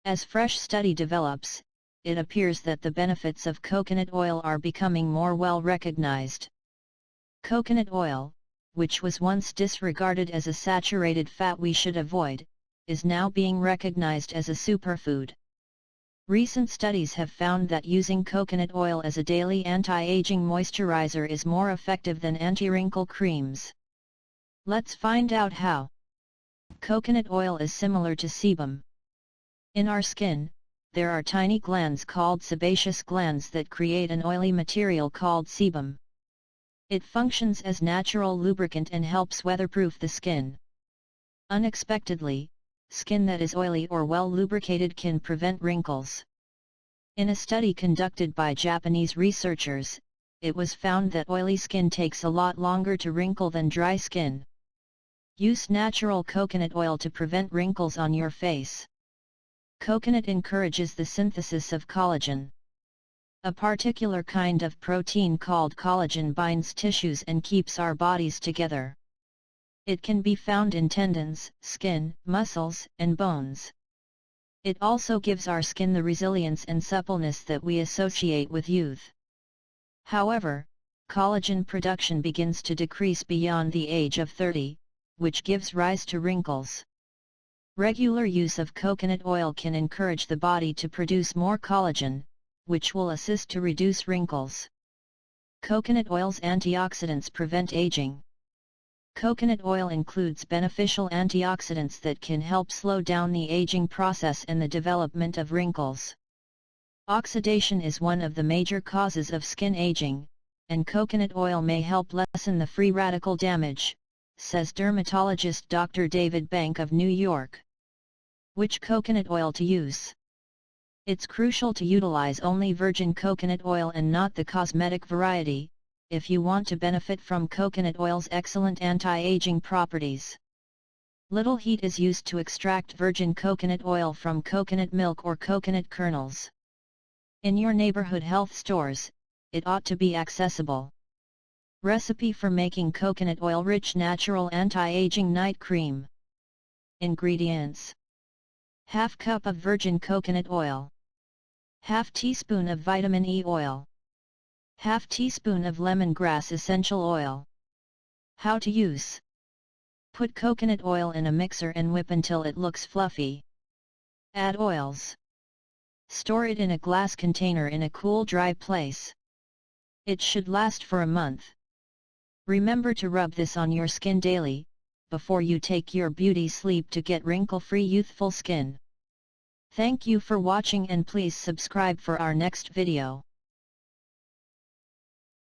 As fresh study develops, it appears that the benefits of coconut oil are becoming more well recognized. Coconut oil, which was once disregarded as a saturated fat we should avoid, is now being recognized as a superfood. Recent studies have found that using coconut oil as a daily anti-aging moisturizer is more effective than anti-wrinkle creams. Let's find out how. Coconut oil is similar to sebum. In our skin, there are tiny glands called sebaceous glands that create an oily material called sebum. It functions as natural lubricant and helps weatherproof the skin. Unexpectedly, skin that is oily or well lubricated can prevent wrinkles. In a study conducted by Japanese researchers, it was found that oily skin takes a lot longer to wrinkle than dry skin. Use natural coconut oil to prevent wrinkles on your face. Coconut encourages the synthesis of collagen. A particular kind of protein called collagen binds tissues and keeps our bodies together. It can be found in tendons, skin, muscles, and bones. It also gives our skin the resilience and suppleness that we associate with youth. However, collagen production begins to decrease beyond the age of 30, which gives rise to wrinkles. Regular use of coconut oil can encourage the body to produce more collagen, which will assist to reduce wrinkles. Coconut oil's antioxidants prevent aging. Coconut oil includes beneficial antioxidants that can help slow down the aging process and the development of wrinkles. Oxidation is one of the major causes of skin aging, and coconut oil may help lessen the free radical damage, says dermatologist Dr. David Bank of New York. Which coconut oil to use? It's crucial to utilize only virgin coconut oil and not the cosmetic variety, if you want to benefit from coconut oil's excellent anti-aging properties. Little heat is used to extract virgin coconut oil from coconut milk or coconut kernels. In your neighborhood health stores, it ought to be accessible. Recipe for making coconut oil-rich natural anti-aging night cream. Ingredients: ½ cup of virgin coconut oil, ½ teaspoon of vitamin E oil, ½ teaspoon of lemongrass essential oil. How to use: put coconut oil in a mixer and whip until it looks fluffy. Add oils. Store it in a glass container in a cool, dry place. It should last for a month. Remember to rub this on your skin daily, before you take your beauty sleep to get wrinkle-free youthful skin. Thank you for watching and please subscribe for our next video.